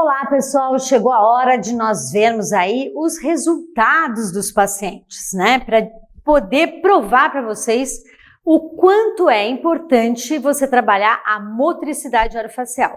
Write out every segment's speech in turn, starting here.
Olá, pessoal! Chegou a hora de nós vermos aí os resultados dos pacientes, né? Para poder provar para vocês o quanto é importante você trabalhar a motricidade orofacial.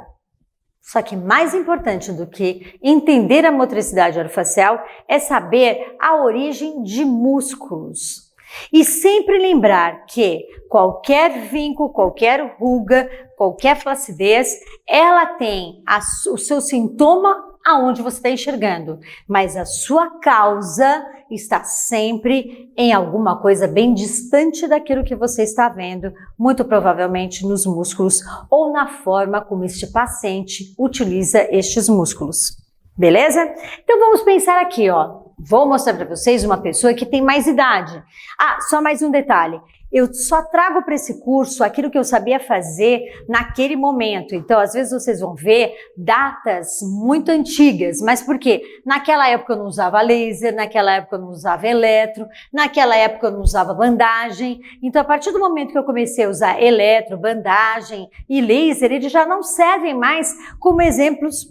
Só que mais importante do que entender a motricidade orofacial é saber a origem de músculos. E sempre lembrar que qualquer vínculo, qualquer ruga, qualquer flacidez, ela tem o seu sintoma aonde você está enxergando, mas a sua causa está sempre em alguma coisa bem distante daquilo que você está vendo, muito provavelmente nos músculos ou na forma como este paciente utiliza estes músculos. Beleza? Então vamos pensar aqui, ó. Vou mostrar para vocês uma pessoa que tem mais idade. Ah, só mais um detalhe. Eu só trago para esse curso aquilo que eu sabia fazer naquele momento. Então, às vezes vocês vão ver datas muito antigas. Mas por quê? Naquela época eu não usava laser, naquela época eu não usava eletro, naquela época eu não usava bandagem. Então, a partir do momento que eu comecei a usar eletro, bandagem e laser, eles já não servem mais como exemplos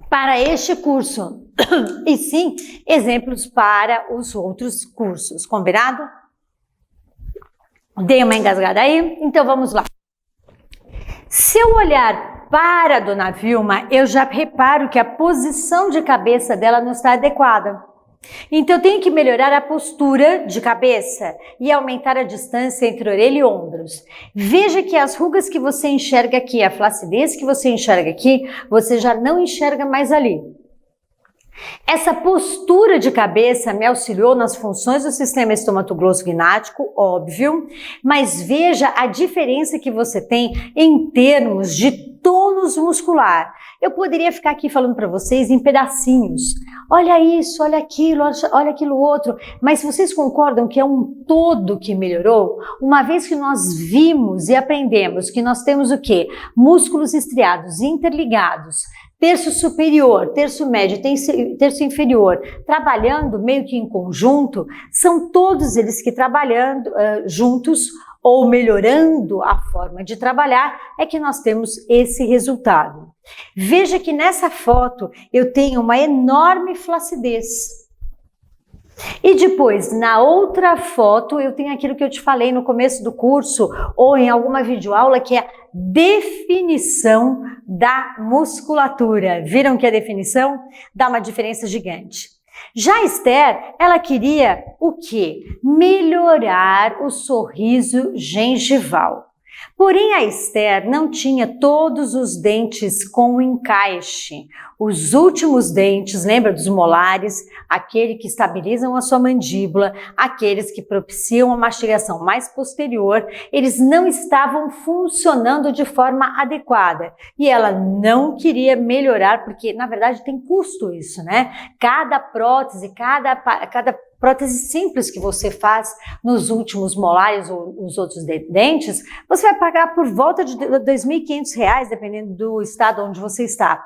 para este curso, e sim exemplos para os outros cursos, combinado? Dei uma engasgada aí, então vamos lá. Se eu olhar para a dona Vilma, eu já reparo que a posição de cabeça dela não está adequada. Então eu tenho que melhorar a postura de cabeça e aumentar a distância entre orelha e ombros. Veja que as rugas que você enxerga aqui, a flacidez que você enxerga aqui, você já não enxerga mais ali. Essa postura de cabeça me auxiliou nas funções do sistema estomatoglosso-gnático, óbvio, mas veja a diferença que você tem em termos de tônus muscular. Eu poderia ficar aqui falando para vocês em pedacinhos. Olha isso, olha aquilo outro. Mas vocês concordam que é um todo que melhorou? Uma vez que nós vimos e aprendemos que nós temos o quê? Músculos estriados interligados, terço superior, terço médio, terço inferior, trabalhando meio que em conjunto, são todos eles que trabalhando juntos ou melhorando a forma de trabalhar, é que nós temos esse resultado. Veja que nessa foto eu tenho uma enorme flacidez. E depois, na outra foto, eu tenho aquilo que eu te falei no começo do curso, ou em alguma videoaula, que é a definição da musculatura. Viram que a definição dá uma diferença gigante. Já a Esther, ela queria o quê? Melhorar o sorriso gengival. Porém, a Esther não tinha todos os dentes com encaixe. Os últimos dentes, lembra dos molares? Aqueles que estabilizam a sua mandíbula, aqueles que propiciam a mastigação mais posterior, eles não estavam funcionando de forma adequada. E ela não queria melhorar, porque na verdade tem custo isso, né? Cada prótese, cada prótese simples que você faz nos últimos molares ou nos outros dentes, você vai pagar por volta de R$ 2.500, dependendo do estado onde você está.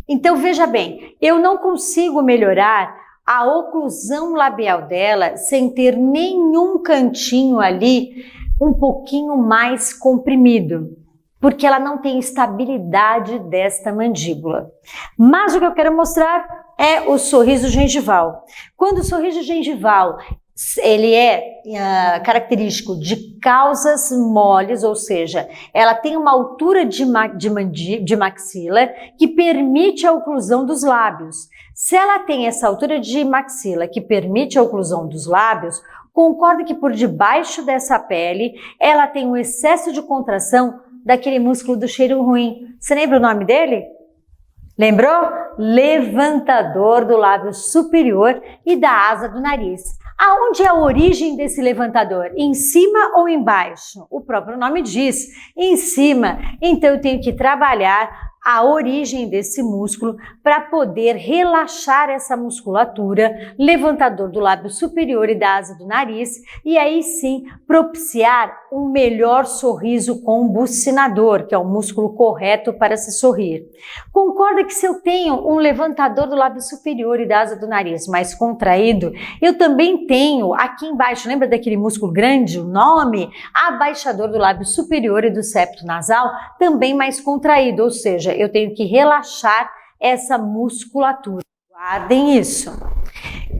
Então, veja bem, eu não consigo melhorar a oclusão labial dela sem ter nenhum cantinho ali um pouquinho mais comprimido, porque ela não tem estabilidade desta mandíbula. Mas o que eu quero mostrar é o sorriso gengival. Quando o sorriso gengival ele é característico de causas moles, ou seja, ela tem uma altura de maxila que permite a oclusão dos lábios. Se ela tem essa altura de maxila que permite a oclusão dos lábios, concorda que por debaixo dessa pele ela tem um excesso de contração daquele músculo do cheiro ruim. Você lembra o nome dele? Lembrou? Levantador do lábio superior e da asa do nariz. Aonde é a origem desse levantador? Em cima ou embaixo? O próprio nome diz, em cima. Então eu tenho que trabalhar a origem desse músculo para poder relaxar essa musculatura, levantador do lábio superior e da asa do nariz, e aí sim propiciar um melhor sorriso combucinador, que é o músculo correto para se sorrir. Concorda que se eu tenho um levantador do lábio superior e da asa do nariz mais contraído, eu também tenho aqui embaixo, lembra daquele músculo grande, o nome? Abaixador do lábio superior e do septo nasal, também mais contraído, ou seja, eu tenho que relaxar essa musculatura. Guardem isso.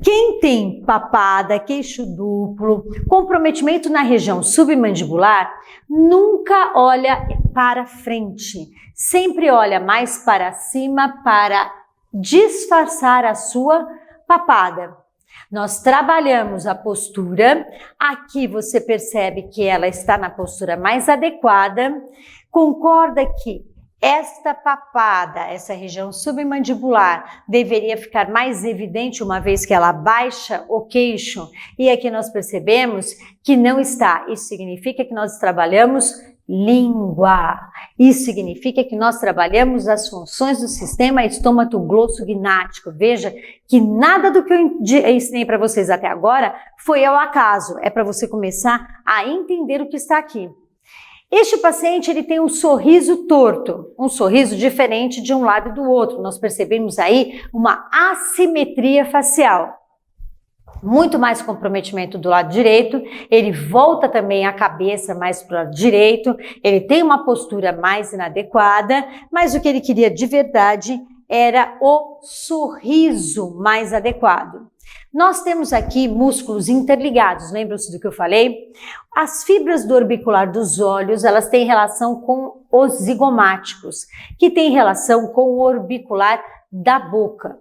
Quem tem papada, queixo duplo, comprometimento na região submandibular, nunca olha para frente. Sempre olha mais para cima para disfarçar a sua papada. Nós trabalhamos a postura. Aqui você percebe que ela está na postura mais adequada. Concorda que esta papada, essa região submandibular, deveria ficar mais evidente uma vez que ela baixa o queixo, e aqui nós percebemos que não está. Isso significa que nós trabalhamos língua. Isso significa que nós trabalhamos as funções do sistema estômago-glossognático. Veja que nada do que eu ensinei para vocês até agora foi ao acaso. É para você começar a entender o que está aqui. Este paciente, ele tem um sorriso torto, um sorriso diferente de um lado e do outro. Nós percebemos aí uma assimetria facial. Muito mais comprometimento do lado direito, ele volta também a cabeça mais para o lado direito, ele tem uma postura mais inadequada, mas o que ele queria de verdade era o sorriso mais adequado. Nós temos aqui músculos interligados, lembram-se do que eu falei? As fibras do orbicular dos olhos, elas têm relação com os zigomáticos, que tem relação com o orbicular da boca.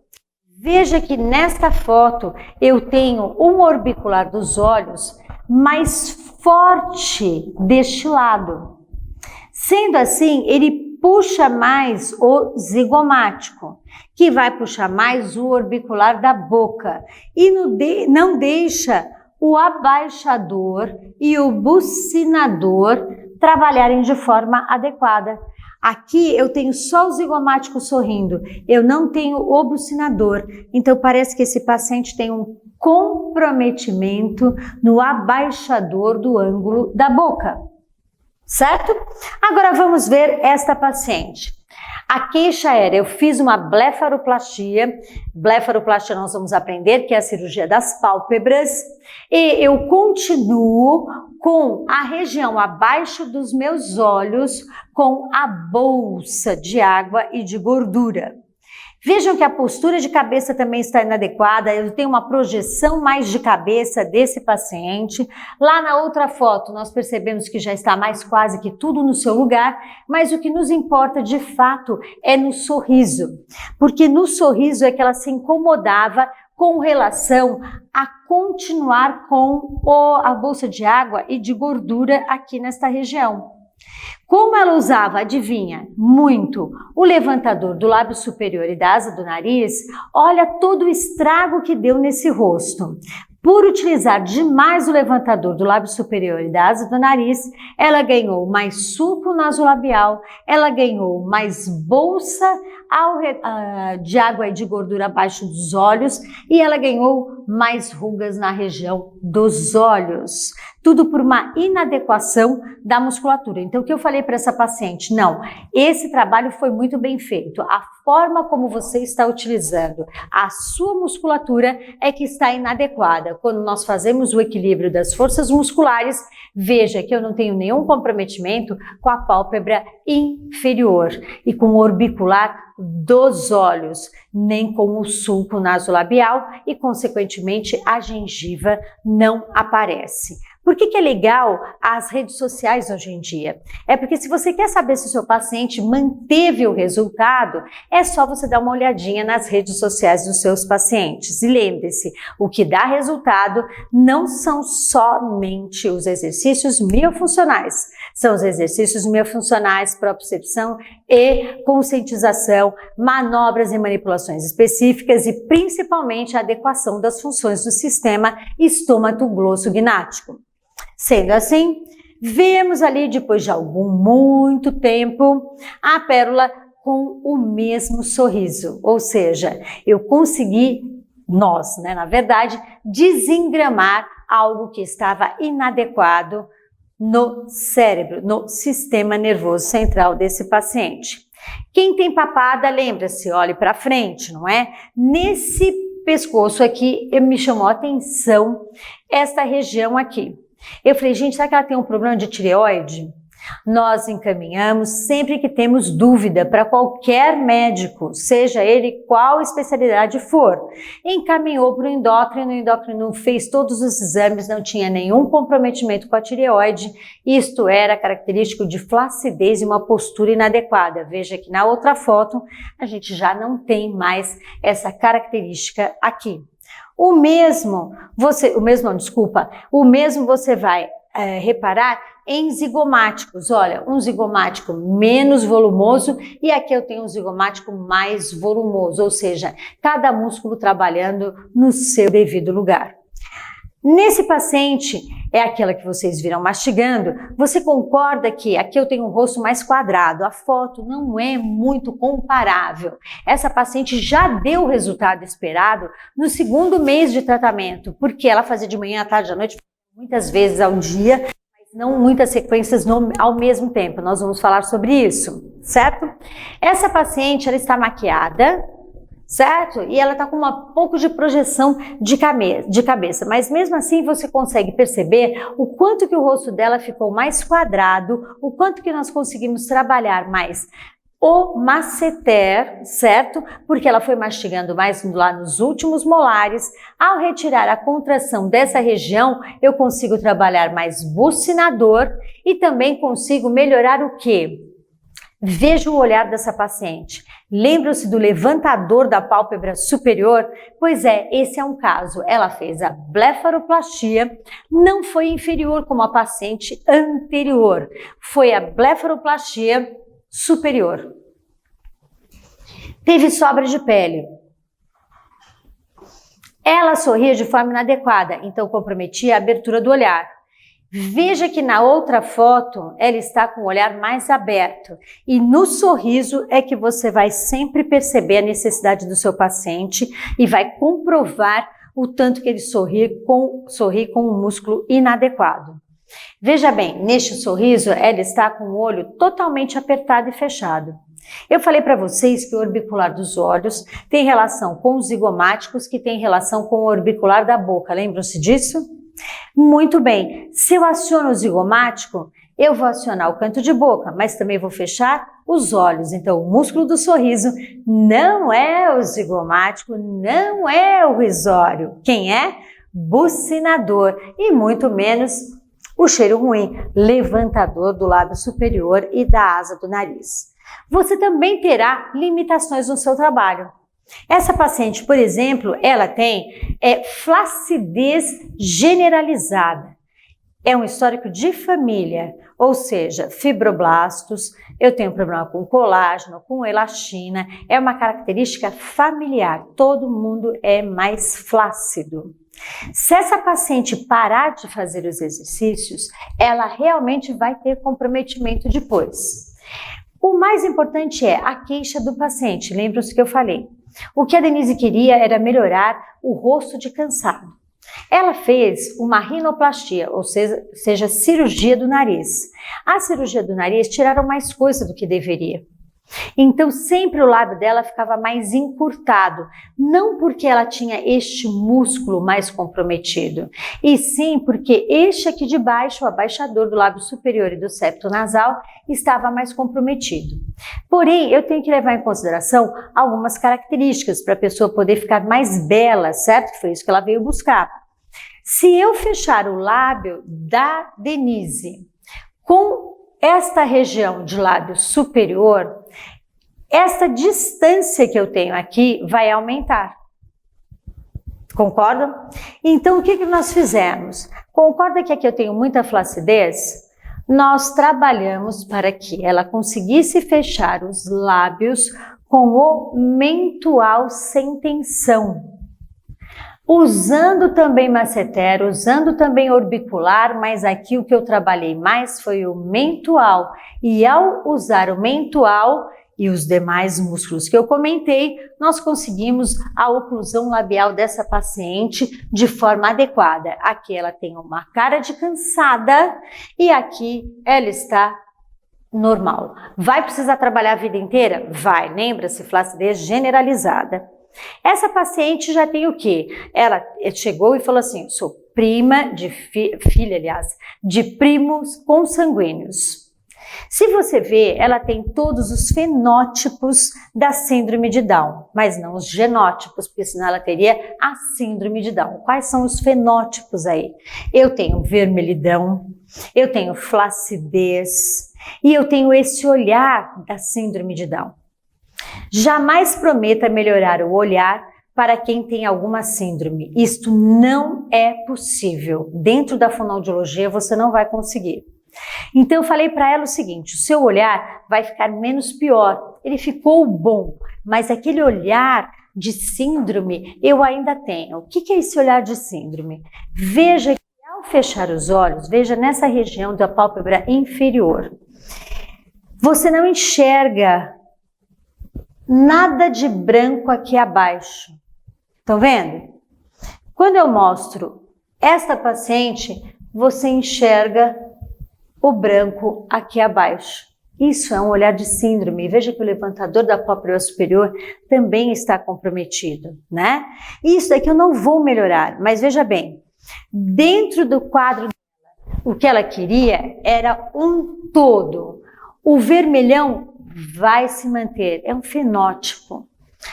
Veja que nesta foto eu tenho um orbicular dos olhos mais forte deste lado. Sendo assim, ele puxa mais o zigomático, que vai puxar mais o orbicular da boca e não deixa o abaixador e o bucinador trabalharem de forma adequada. Aqui eu tenho só o zigomático sorrindo, eu não tenho o bucinador, então parece que esse paciente tem um comprometimento no abaixador do ângulo da boca, certo? Agora vamos ver esta paciente. A queixa era, eu fiz uma blefaroplastia nós vamos aprender que é a cirurgia das pálpebras, e eu continuo com a região abaixo dos meus olhos com a bolsa de água e de gordura. Vejam que a postura de cabeça também está inadequada, eu tenho uma projeção mais de cabeça desse paciente. Lá na outra foto nós percebemos que já está mais quase que tudo no seu lugar, mas o que nos importa de fato é no sorriso, porque no sorriso é que ela se incomodava com relação a continuar com a bolsa de água e de gordura aqui nesta região. Como ela usava, adivinha, muito o levantador do lábio superior e da asa do nariz, olha todo o estrago que deu nesse rosto. Por utilizar demais o levantador do lábio superior e da asa do nariz, ela ganhou mais sulco nasolabial, ela ganhou mais bolsa de água e de gordura abaixo dos olhos e ela ganhou mais rugas na região dos olhos. Tudo por uma inadequação da musculatura. Então, o que eu falei para essa paciente? Não, esse trabalho foi muito bem feito. A forma como você está utilizando a sua musculatura é que está inadequada. Quando nós fazemos o equilíbrio das forças musculares, veja que eu não tenho nenhum comprometimento com a pálpebra inferior e com o orbicular dos olhos, nem com o sulco nasolabial e, consequentemente, a gengiva não aparece. Por que é legal as redes sociais hoje em dia? É porque se você quer saber se o seu paciente manteve o resultado, é só você dar uma olhadinha nas redes sociais dos seus pacientes. E lembre-se, o que dá resultado não são somente os exercícios miofuncionais, são os exercícios miofuncionais, propriocepção e conscientização, manobras e manipulações específicas e principalmente a adequação das funções do sistema estômago-glossognático. Sendo assim, vemos ali, depois de muito tempo, a pérola com o mesmo sorriso. Ou seja, eu consegui, na verdade, desengramar algo que estava inadequado no cérebro, no sistema nervoso central desse paciente. Quem tem papada, lembra-se, olhe para frente, não é? Nesse pescoço aqui, me chamou a atenção esta região aqui. Eu falei, gente, será que ela tem um problema de tireoide? Nós encaminhamos sempre que temos dúvida para qualquer médico, seja ele qual especialidade for. Encaminhou para o endócrino fez todos os exames, não tinha nenhum comprometimento com a tireoide. Isto era característico de flacidez e uma postura inadequada. Veja que na outra foto a gente já não tem mais essa característica aqui. O mesmo você vai reparar em zigomáticos. Olha, um zigomático menos volumoso e aqui eu tenho um zigomático mais volumoso, ou seja, cada músculo trabalhando no seu devido lugar. Nesse paciente, é aquela que vocês viram mastigando, você concorda que aqui eu tenho um rosto mais quadrado, a foto não é muito comparável. Essa paciente já deu o resultado esperado no segundo mês de tratamento, porque ela fazia de manhã, à tarde, à noite, muitas vezes ao dia, mas não muitas sequências ao mesmo tempo. Nós vamos falar sobre isso, certo? Essa paciente, ela está maquiada, certo? E ela está com um pouco de projeção de cabeça, mas mesmo assim você consegue perceber o quanto que o rosto dela ficou mais quadrado, o quanto que nós conseguimos trabalhar mais o masseter, certo? Porque ela foi mastigando mais lá nos últimos molares. Ao retirar a contração dessa região, eu consigo trabalhar mais bucinador e também consigo melhorar o quê? Veja o olhar dessa paciente. Lembram-se do levantador da pálpebra superior? Pois é, esse é um caso. Ela fez a blefaroplastia, não foi inferior como a paciente anterior. Foi a blefaroplastia superior. Teve sobra de pele. Ela sorria de forma inadequada, então comprometia a abertura do olhar. Veja que na outra foto ela está com o olhar mais aberto e no sorriso é que você vai sempre perceber a necessidade do seu paciente e vai comprovar o tanto que ele sorri com um músculo inadequado. Veja bem, neste sorriso ela está com o olho totalmente apertado e fechado. Eu falei para vocês que o orbicular dos olhos tem relação com os zigomáticos, que tem relação com o orbicular da boca. Lembram-se disso? Muito bem. Se eu aciono o zigomático, eu vou acionar o canto de boca, mas também vou fechar os olhos. Então, o músculo do sorriso não é o zigomático, não é o risório. Quem é? Bucinador e muito menos o cheiro ruim, levantador do lábio superior e da asa do nariz. Você também terá limitações no seu trabalho. Essa paciente, por exemplo, ela tem flacidez generalizada. É um histórico de família, ou seja, fibroblastos, eu tenho problema com colágeno, com elastina, é uma característica familiar, todo mundo é mais flácido. Se essa paciente parar de fazer os exercícios, ela realmente vai ter comprometimento depois. O mais importante é a queixa do paciente, lembram-se que eu falei. O que a Denise queria era melhorar o rosto de cansado. Ela fez uma rinoplastia, ou seja, cirurgia do nariz. A cirurgia do nariz tiraram mais coisa do que deveria. Então sempre o lábio dela ficava mais encurtado, não porque ela tinha este músculo mais comprometido, e sim porque este aqui de baixo, o abaixador do lábio superior e do septo nasal, estava mais comprometido. Porém, eu tenho que levar em consideração algumas características para a pessoa poder ficar mais bela, certo? Foi isso que ela veio buscar. Se eu fechar o lábio da Denise com esta região de lábio superior, esta distância que eu tenho aqui vai aumentar. Concordam? Então, o que nós fizemos? Concorda que aqui eu tenho muita flacidez? Nós trabalhamos para que ela conseguisse fechar os lábios com o mentual sem tensão. Usando também masseter, usando também orbicular, mas aqui o que eu trabalhei mais foi o mentual. E ao usar o mentual e os demais músculos que eu comentei, nós conseguimos a oclusão labial dessa paciente de forma adequada. Aqui ela tem uma cara de cansada e aqui ela está normal. Vai precisar trabalhar a vida inteira? Vai, lembra-se, flacidez generalizada. Essa paciente já tem o quê? Ela chegou e falou assim, sou prima de filha, aliás, de primos consanguíneos. Se você vê, ela tem todos os fenótipos da síndrome de Down, mas não os genótipos, porque senão ela teria a síndrome de Down. Quais são os fenótipos aí? Eu tenho vermelhidão, eu tenho flacidez e eu tenho esse olhar da síndrome de Down. Jamais prometa melhorar o olhar para quem tem alguma síndrome. Isto não é possível. Dentro da fonoaudiologia você não vai conseguir. Então eu falei para ela o seguinte, o seu olhar vai ficar menos pior. Ele ficou bom, mas aquele olhar de síndrome eu ainda tenho. O que é esse olhar de síndrome? Veja que ao fechar os olhos, veja nessa região da pálpebra inferior, você não enxerga nada de branco aqui abaixo. Estão vendo? Quando eu mostro esta paciente, você enxerga o branco aqui abaixo. Isso é um olhar de síndrome. Veja que o levantador da pálpebra superior também está comprometido, né? Isso daqui eu não vou melhorar, mas veja bem, dentro do quadro dela, o que ela queria era um todo. O vermelhão vai se manter, é um fenótipo.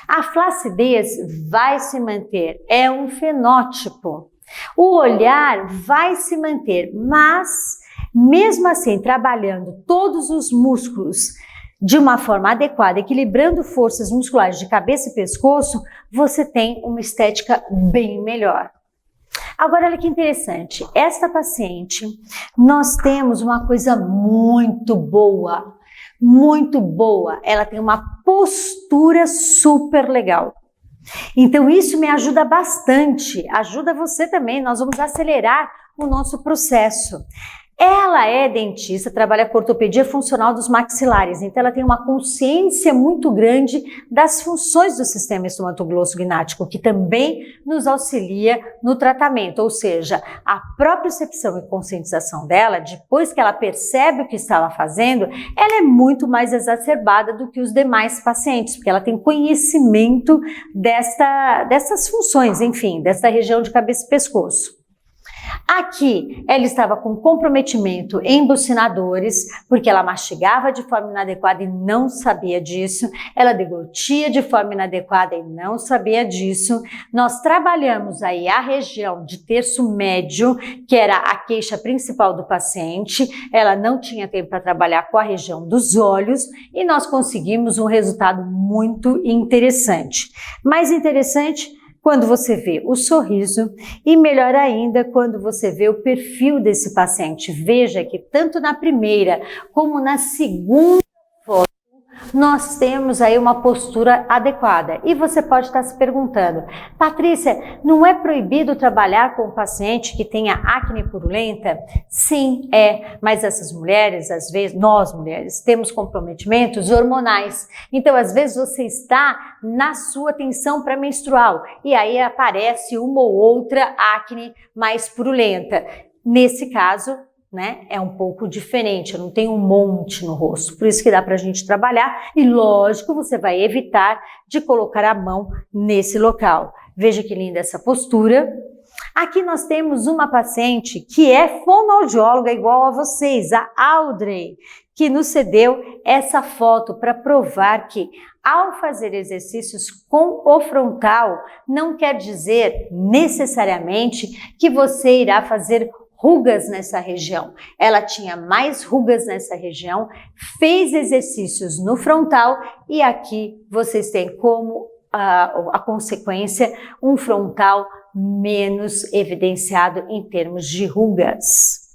A flacidez vai se manter, é um fenótipo. O olhar vai se manter, mas mesmo assim, trabalhando todos os músculos de uma forma adequada, equilibrando forças musculares de cabeça e pescoço, você tem uma estética bem melhor. Agora, olha que interessante, esta paciente, nós temos uma coisa muito boa, ela tem uma postura super legal. Então isso me ajuda bastante, ajuda você também, nós vamos acelerar o nosso processo. Ela é dentista, trabalha com ortopedia funcional dos maxilares, então ela tem uma consciência muito grande das funções do sistema estomatoglossognático, que também nos auxilia no tratamento, ou seja, a propriocepção e conscientização dela, depois que ela percebe o que estava fazendo, ela é muito mais exacerbada do que os demais pacientes, porque ela tem conhecimento dessas funções, enfim, desta região de cabeça e pescoço. Aqui, ela estava com comprometimento em bucinadores, porque ela mastigava de forma inadequada e não sabia disso. Ela deglutia de forma inadequada e não sabia disso. Nós trabalhamos aí a região de terço médio, que era a queixa principal do paciente. Ela não tinha tempo para trabalhar com a região dos olhos e nós conseguimos um resultado muito interessante. Mais interessante quando você vê o sorriso e melhor ainda quando você vê o perfil desse paciente. Veja que tanto na primeira como na segunda foto nós temos aí uma postura adequada. E você pode estar se perguntando, Patrícia, não é proibido trabalhar com um paciente que tenha acne purulenta? Sim, é, mas essas mulheres, às vezes, nós mulheres, temos comprometimentos hormonais. Então, às vezes, você está na sua tensão pré-menstrual e aí aparece uma ou outra acne mais purulenta. Nesse caso, né, é um pouco diferente, eu não tenho um monte no rosto, por isso que dá pra gente trabalhar e lógico, você vai evitar de colocar a mão nesse local. Veja que linda essa postura. Aqui nós temos uma paciente que é fonoaudióloga igual a vocês, a Audrey, que nos cedeu essa foto para provar que ao fazer exercícios com o frontal, não quer dizer necessariamente que você irá fazer rugas nessa região. Ela tinha mais rugas nessa região, fez exercícios no frontal e aqui vocês têm como a consequência um frontal menos evidenciado em termos de rugas.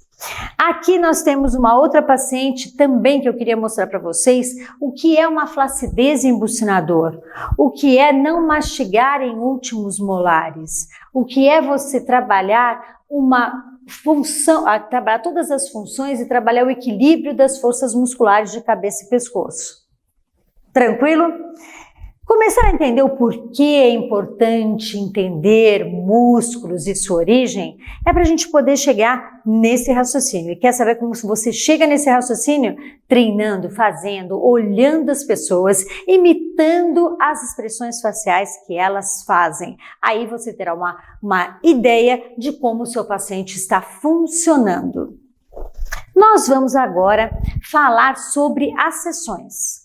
Aqui nós temos uma outra paciente também que eu queria mostrar para vocês o que é uma flacidez em bucinador, o que é não mastigar em últimos molares, o que é você trabalhar uma função, trabalhar todas as funções e trabalhar o equilíbrio das forças musculares de cabeça e pescoço. Tranquilo? Começar a entender o porquê é importante entender músculos e sua origem é para a gente poder chegar nesse raciocínio. E quer saber como você chega nesse raciocínio? Treinando, fazendo, olhando as pessoas, imitando as expressões faciais que elas fazem. Aí você terá uma ideia de como o seu paciente está funcionando. Nós vamos agora falar sobre as sessões.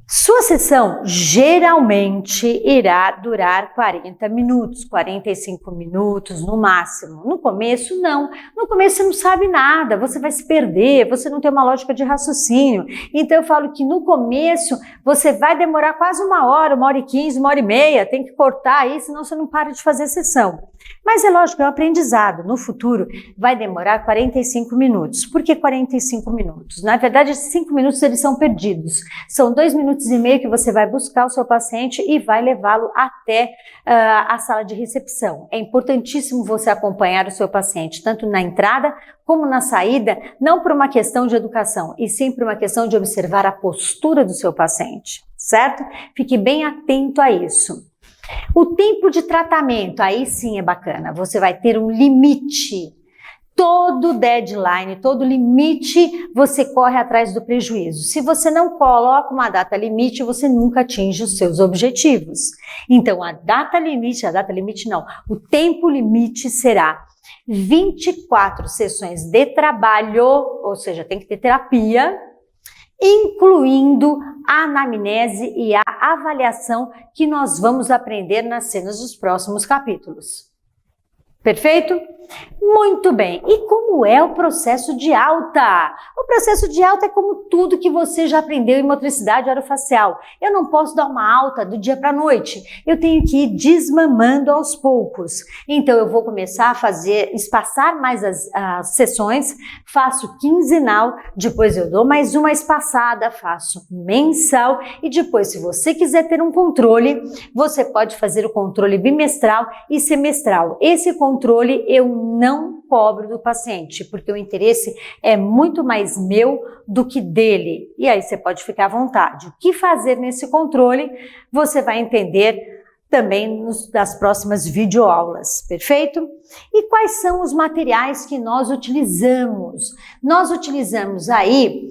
Sua sessão geralmente irá durar 40 minutos, 45 minutos no máximo. No começo, não. No começo você não sabe nada, você vai se perder, você não tem uma lógica de raciocínio. Então eu falo que no começo você vai demorar quase 1h15, 1h30, tem que cortar aí, senão você não para de fazer a sessão. Mas é lógico, é um aprendizado. No futuro vai demorar 45 minutos. Por que 45 minutos? Na verdade, esses 5 minutos eles são perdidos. São 2,5 minutos que você vai buscar o seu paciente e vai levá-lo até a sala de recepção. É importantíssimo você acompanhar o seu paciente, tanto na entrada como na saída, não por uma questão de educação, e sim por uma questão de observar a postura do seu paciente, certo? Fique bem atento a isso. O tempo de tratamento, aí sim é bacana, você vai ter um limite. Todo deadline, todo limite, você corre atrás do prejuízo. Se você não coloca uma data limite, você nunca atinge os seus objetivos. Então, o tempo limite será 24 sessões de trabalho, ou seja, tem que ter terapia, incluindo a anamnese e a avaliação que nós vamos aprender nas cenas dos próximos capítulos. Perfeito? Muito bem. E como é o processo de alta? O processo de alta é como tudo que você já aprendeu em motricidade orofacial. Eu não posso dar uma alta do dia para a noite. Eu tenho que ir desmamando aos poucos. Então eu vou começar a espaçar mais as sessões, faço quinzenal, depois eu dou mais uma espaçada, faço mensal e depois, se você quiser ter um controle, você pode fazer o controle bimestral e semestral. Esse controle eu não cobro do paciente, porque o interesse é muito mais meu do que dele. E aí você pode ficar à vontade. O que fazer nesse controle, você vai entender também das próximas videoaulas, perfeito? E quais são os materiais que nós utilizamos? Nós utilizamos aí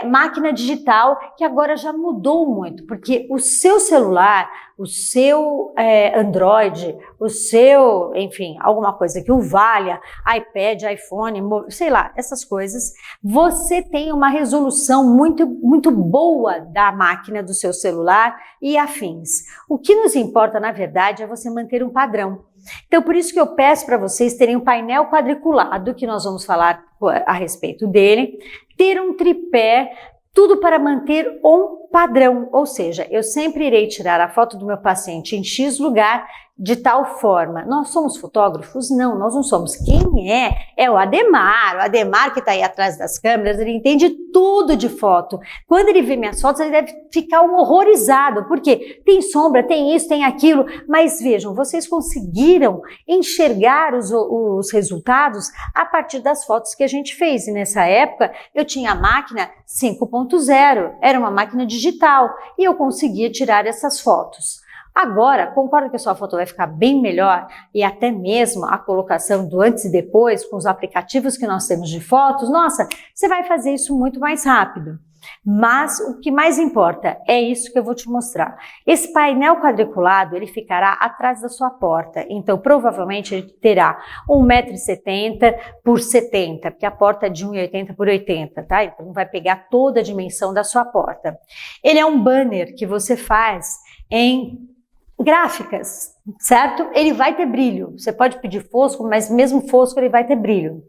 máquina digital, que agora já mudou muito, porque o seu celular, o seu Android, o seu, enfim, alguma coisa que o valha, iPad, iPhone, sei lá, essas coisas, você tem uma resolução muito boa da máquina do seu celular e afins. O que nos importa, na verdade, é você manter um padrão. Então, por isso que eu peço para vocês terem um painel quadriculado, que nós vamos falar a respeito dele, ter um tripé, tudo para manter um padrão, ou seja, eu sempre irei tirar a foto do meu paciente em X lugar de tal forma. Nós somos fotógrafos? Não, nós não somos. Quem é? É o Ademar que está aí atrás das câmeras, ele entende tudo de foto. Quando ele vê minhas fotos, ele deve ficar horrorizado, porque tem sombra, tem isso, tem aquilo, mas vejam, vocês conseguiram enxergar os resultados a partir das fotos que a gente fez, e nessa época eu tinha a máquina 5.0, era uma máquina digital, e eu conseguia tirar essas fotos. Agora, concordo que a sua foto vai ficar bem melhor e até mesmo a colocação do antes e depois com os aplicativos que nós temos de fotos, nossa, você vai fazer isso muito mais rápido. Mas o que mais importa é isso que eu vou te mostrar. Esse painel quadriculado, ele ficará atrás da sua porta, então provavelmente ele terá 1,70 m por 70, porque a porta é de 1,80 m por 80, tá? Então vai pegar toda a dimensão da sua porta. Ele é um banner que você faz em gráficas, certo? Ele vai ter brilho. Você pode pedir fosco, mas mesmo fosco ele vai ter brilho.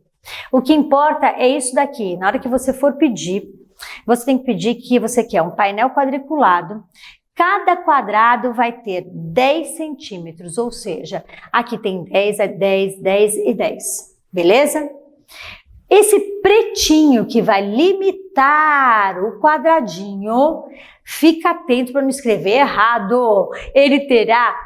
O que importa é isso daqui. Na hora que você for pedir, você tem que pedir que você quer um painel quadriculado. Cada quadrado vai ter 10 centímetros, ou seja, aqui tem 10, 10, 10 e 10. Beleza? Esse pretinho que vai limitar o quadradinho, fica atento para não escrever errado. Ele terá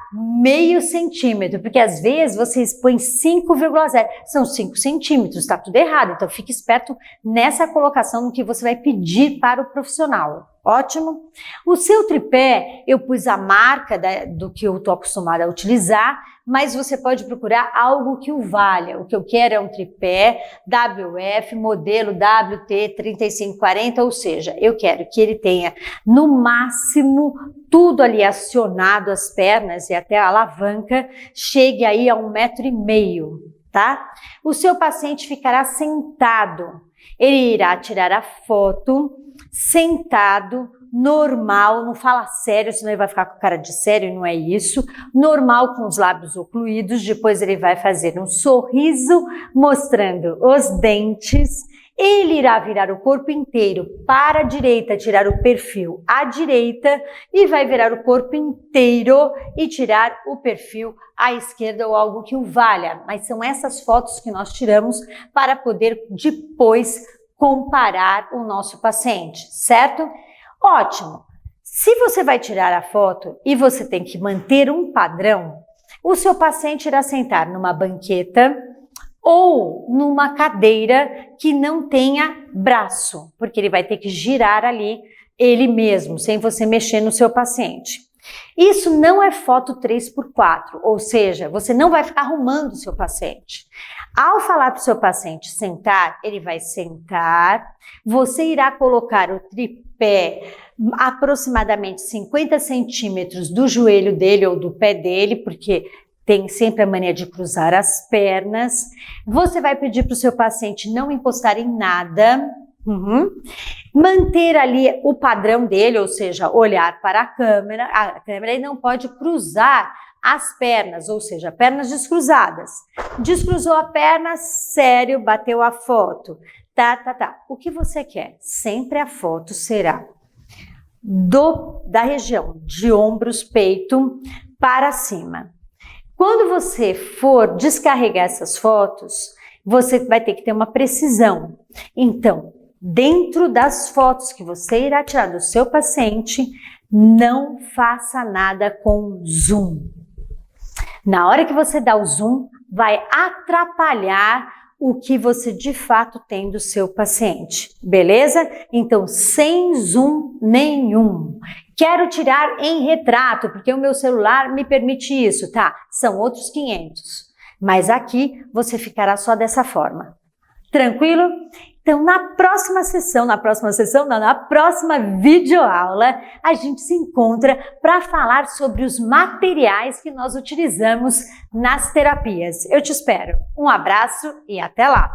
meio centímetro, porque às vezes vocês põem 5,0, são 5 centímetros, está tudo errado. Então fique esperto nessa colocação no que você vai pedir para o profissional. Ótimo? O seu tripé, eu pus a marca do que eu estou acostumada a utilizar, mas você pode procurar algo que o valha. O que eu quero é um tripé WF, modelo WT3540, ou seja, eu quero que ele tenha no máximo tudo ali acionado, as pernas e até a alavanca, chegue aí a 1,5 m, tá? O seu paciente ficará sentado. Ele irá tirar a foto sentado, normal, não fala sério, senão ele vai ficar com cara de sério, não é isso. Normal, com os lábios ocluídos, depois ele vai fazer um sorriso mostrando os dentes. Ele irá virar o corpo inteiro para a direita, tirar o perfil à direita e vai virar o corpo inteiro e tirar o perfil à esquerda ou algo que o valha. Mas são essas fotos que nós tiramos para poder depois comparar o nosso paciente, certo? Ótimo! Se você vai tirar a foto e você tem que manter um padrão, o seu paciente irá sentar numa banqueta ou numa cadeira que não tenha braço, porque ele vai ter que girar ali ele mesmo, sem você mexer no seu paciente. Isso não é foto 3x4, ou seja, você não vai ficar arrumando o seu paciente. Ao falar para o seu paciente sentar, ele vai sentar, você irá colocar o tripé aproximadamente 50 centímetros do joelho dele ou do pé dele, porque tem sempre a mania de cruzar as pernas. Você vai pedir para o seu paciente não encostar em nada. Manter ali o padrão dele, ou seja, olhar para a câmera e não pode cruzar as pernas, ou seja, pernas descruzadas. Descruzou a perna, sério, bateu a foto. O que você quer? Sempre a foto será da região de ombros, peito para cima. Quando você for descarregar essas fotos, você vai ter que ter uma precisão. Então, dentro das fotos que você irá tirar do seu paciente, não faça nada com zoom. Na hora que você dá o zoom, vai atrapalhar o que você de fato tem do seu paciente, beleza? Então, sem zoom nenhum. Quero tirar em retrato, porque o meu celular me permite isso, tá? São outros 500. Mas aqui você ficará só dessa forma. Tranquilo? Então, na próxima videoaula, a gente se encontra para falar sobre os materiais que nós utilizamos nas terapias. Eu te espero. Um abraço e até lá!